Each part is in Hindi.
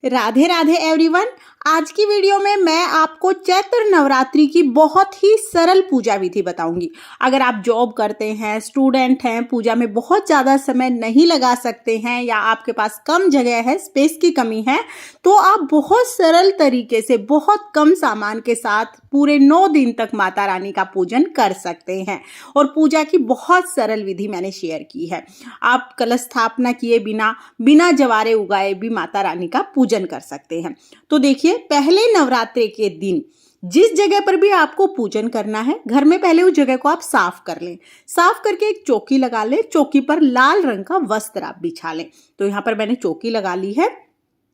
राधे राधे एवरीवन। आज की वीडियो में मैं आपको चैत्र नवरात्रि की बहुत ही सरल पूजा विधि बताऊंगी। अगर आप जॉब करते हैं, स्टूडेंट हैं, पूजा में बहुत ज़्यादा समय नहीं लगा सकते हैं या आपके पास कम जगह है, स्पेस की कमी है, तो आप बहुत सरल तरीके से बहुत कम सामान के साथ पूरे 9 दिन तक माता रानी का पूजन कर सकते हैं। और पूजा की बहुत सरल विधि मैंने शेयर की है। आप कलश स्थापना किए बिना जवारे उगाए भी माता रानी का पूजन कर सकते हैं। तो देखिए, पहले नवरात्रि के दिन जिस जगह पर भी आपको पूजन करना है, घर में पहले उस जगह को आप साफ कर लें। साफ करके एक चौकी लगा लें। चौकी पर लाल रंग का वस्त्र आप बिछा लें। तो यहाँ पर मैंने चौकी लगा ली है।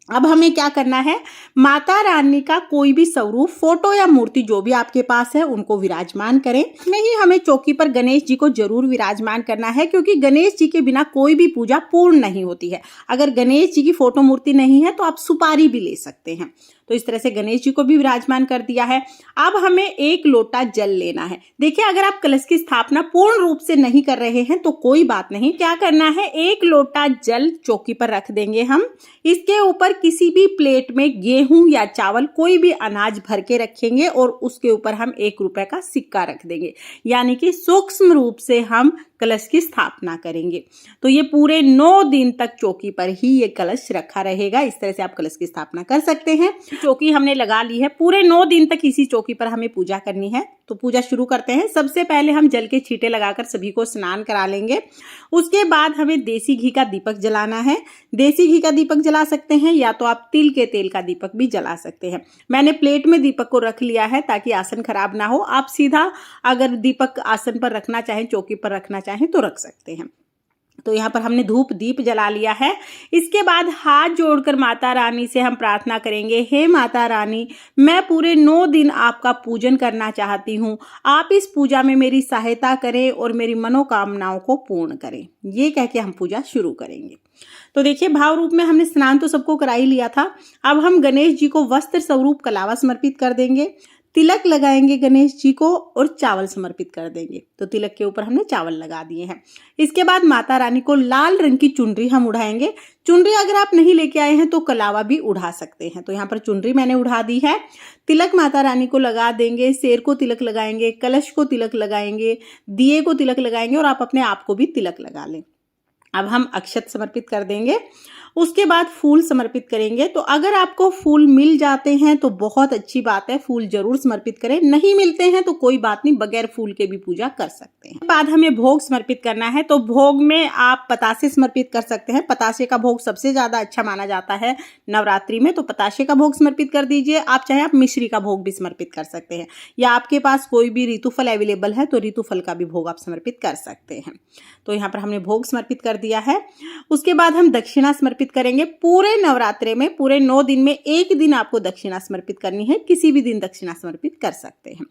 अब हमें क्या करना है, माता रानी का कोई भी स्वरूप, फोटो या मूर्ति जो भी आपके पास है उनको विराजमान करें। नहीं, हमें चौकी पर गणेश जी को जरूर विराजमान करना है, क्योंकि गणेश जी के बिना कोई भी पूजा पूर्ण नहीं होती है। अगर गणेश जी की फोटो मूर्ति नहीं है तो आप सुपारी भी ले सकते हैं। तो इस तरह से गणेश जी को भी विराजमान कर दिया है। अब हमें 1 लोटा जल लेना है। देखिए, अगर आप कलश की स्थापना पूर्ण रूप से नहीं कर रहे हैं तो कोई बात नहीं। क्या करना है, 1 लोटा जल चौकी पर रख देंगे हम। इसके ऊपर किसी भी प्लेट में गेहूं या चावल, कोई भी अनाज भर के रखेंगे और उसके ऊपर हम 1 रुपए का सिक्का रख देंगे। यानी कि सूक्ष्म रूप से हम कलश की स्थापना करेंगे। तो ये पूरे 9 दिन तक चौकी पर ही ये कलश रखा रहेगा। इस तरह से आप कलश की स्थापना कर सकते हैं। चौकी हमने लगा ली है। पूरे 9 दिन तक इसी चौकी पर हमें पूजा करनी है। तो पूजा शुरू करते हैं। सबसे पहले हम जल के छींटे लगाकर सभी को स्नान करा लेंगे। उसके बाद हमें देसी घी का दीपक जलाना है। देसी घी का दीपक जला सकते हैं या तो आप तिल के तेल का दीपक भी जला सकते हैं। मैंने प्लेट में दीपक को रख लिया है ताकि आसन खराब ना हो। आप सीधा अगर दीपक आसन पर रखना चाहें, चौकी पर रखना चाहें तो रख सकते हैं। तो यहाँ पर हमने धूप दीप जला लिया है। इसके बाद हाथ जोड़कर माता रानी से हम प्रार्थना करेंगे, हे माता रानी, मैं पूरे 9 दिन आपका पूजन करना चाहती हूँ। आप इस पूजा में मेरी सहायता करें और मेरी मनोकामनाओं को पूर्ण करें। ये कह के हम पूजा शुरू करेंगे। तो देखिए, भाव रूप में हमने स्नान तो सबको करा ही लिया था। अब हम गणेश जी को वस्त्र स्वरूप कलावा समर्पित कर देंगे। तिलक लगाएंगे गणेश जी को और चावल समर्पित कर देंगे। तो तिलक के ऊपर हमने चावल लगा दिए हैं। इसके बाद माता रानी को लाल रंग की चुनरी हम उड़ाएंगे। चुनरी अगर आप नहीं लेके आए हैं तो कलावा भी उड़ा सकते हैं। तो यहाँ पर चुनरी मैंने उड़ा दी है। तिलक माता रानी को लगा देंगे। शेर को तिलक लगाएंगे, कलश को तिलक लगाएंगे, दिए को तिलक लगाएंगे और आप अपने आप को भी तिलक लगा लें। अब हम अक्षत समर्पित कर देंगे। उसके बाद फूल समर्पित करेंगे। तो अगर आपको फूल मिल जाते हैं तो बहुत अच्छी बात है, फूल जरूर समर्पित करें। नहीं मिलते हैं तो कोई बात नहीं, बगैर फूल के भी पूजा कर सकते हैं। बाद हमें भोग समर्पित करना है। तो भोग में आप पतासे समर्पित कर सकते हैं। पतासे का भोग सबसे ज्यादा अच्छा माना जाता है नवरात्रि में। तो पतासे का भोग समर्पित कर दीजिए। आप चाहे आप मिश्री का भोग भी समर्पित कर सकते हैं, या आपके पास कोई भी ऋतुफल अवेलेबल है तो ऋतुफल का भी भोग आप समर्पित कर सकते हैं। तो यहाँ पर हमने भोग समर्पित कर दिया है। उसके बाद हम दक्षिणा समर्पित करेंगे। पूरे नवरात्रे में पूरे 9 दिन में 1 दिन आपको दक्षिणा समर्पित करनी है। किसी भी दिन दक्षिणा समर्पित कर सकते हैं।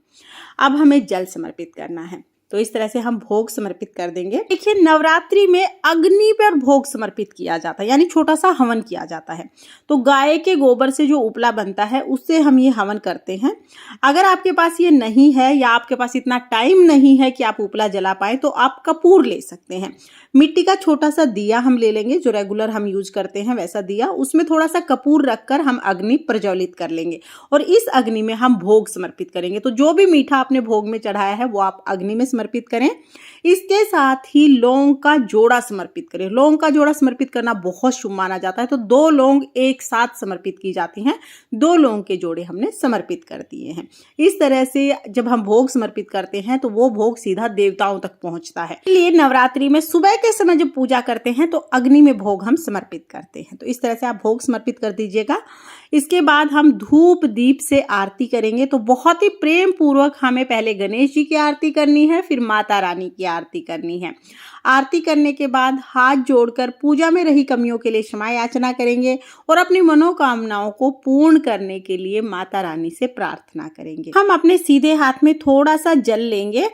अब हमें जल समर्पित करना है। तो इस तरह से हम भोग समर्पित कर देंगे। देखिए, नवरात्रि में अग्नि पर भोग समर्पित किया जाता है, यानी छोटा सा हवन किया जाता है। तो गाय के गोबर से जो उपला बनता है उससे हम ये हवन करते हैं। अगर आपके पास ये नहीं है या आपके पास इतना टाइम नहीं है कि आप उपला जला पाए तो आप कपूर ले सकते हैं। मिट्टी का छोटा सा दिया हम ले लेंगे, जो रेगुलर हम यूज करते हैं वैसा दिया। उसमें थोड़ा सा कपूर रखकर हम अग्नि प्रज्वलित कर लेंगे और इस अग्नि में हम भोग समर्पित करेंगे। तो जो भी मीठा आपने भोग में चढ़ाया है वो आप अग्नि में समर्पित करें। इसके साथ ही लौंग का जोड़ा समर्पित करें। लौंग का जोड़ा समर्पित करना बहुत शुभ माना जाता है। तो 2 लौंग एक साथ समर्पित की जाती हैं। 2 लौंग के जोड़े हमने समर्पित कर दिए हैं। इस तरह से जब हम भोग समर्पित करते हैं तो वो भोग सीधा देवताओं तक पहुंचता है। इसलिए नवरात्रि में सुबह के समय जब पूजा करते हैं तो अग्नि में भोग हम समर्पित करते हैं। तो इस तरह से आप भोग समर्पित कर दीजिएगा। इसके बाद हम धूप दीप से आरती करेंगे। तो बहुत ही प्रेम पूर्वक हमें पहले गणेश जी की आरती करनी है, फिर माता रानी की आरती करनी है। आरती करने के बाद हाथ जोड़कर पूजा में रही कमियों के लिए क्षमा याचना करेंगे और अपनी मनोकामनाओं को पूर्ण करने के लिए माता रानी से प्रार्थना करेंगे। हम अपने सीधे हाथ में थोड़ा सा जल लेंगे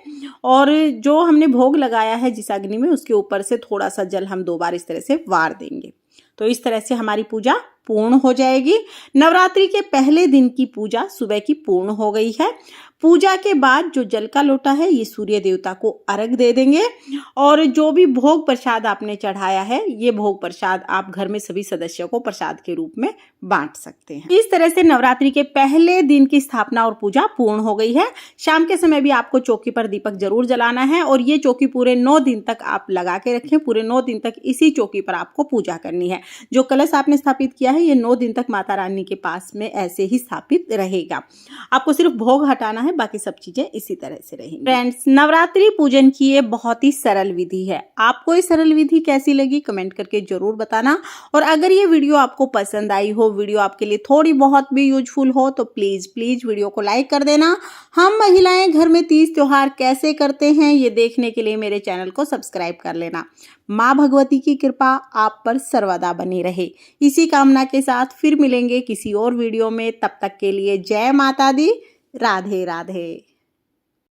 और जो हमने भोग लगाया है जिस अग्नि में, उसके ऊपर से थोड़ा सा जल हम 2 बार इस तरह से वार देंगे। तो इस तरह से हमारी पूजा पूर्ण हो जाएगी। नवरात्रि के पहले दिन की पूजा सुबह की पूर्ण हो गई है। पूजा के बाद जो जल का लोटा है ये सूर्य देवता को अर्घ दे देंगे और जो भी भोग प्रसाद आपने चढ़ाया है ये भोग प्रसाद आप घर में सभी सदस्यों को प्रसाद के रूप में बांट सकते हैं। इस तरह से नवरात्रि के पहले दिन की स्थापना और पूजा पूर्ण हो गई है। शाम के समय भी आपको चौकी पर दीपक जरूर जलाना है और ये चौकी पूरे 9 दिन तक आप लगा के रखें। पूरे 9 दिन तक इसी चौकी पर आपको पूजा करनी है। जो कलश आपने स्थापित किया है ये 9 दिन तक माता रानी के पास में ऐसे ही स्थापित रहेगा। आपको सिर्फ भोग हटाना है, बाकी सब चीजें इसी तरह से रहेंगी। फ्रेंड्स, नवरात्रि पूजन की ये बहुत ही सरल विधि है। आपको ये सरल विधि कैसी लगी कमेंट करके जरूर बताना। और अगर ये वीडियो आपको पसंद आई हो, वीडियो आपके लिए थोड़ी बहुत भी यूजफुल हो तो प्लीज वीडियो को लाइक कर देना। हम महिलाएं घर में तीज त्योहार कैसे करते हैं ये देखने के लिए मेरे चैनल को सब्सक्राइब कर लेना। माँ भगवती की कृपा आप पर सर्वदा बनी रहे। इसी कामना के साथ फिर मिलेंगे किसी और वीडियो में। तब तक के लिए जय माता दी। राधे राधे।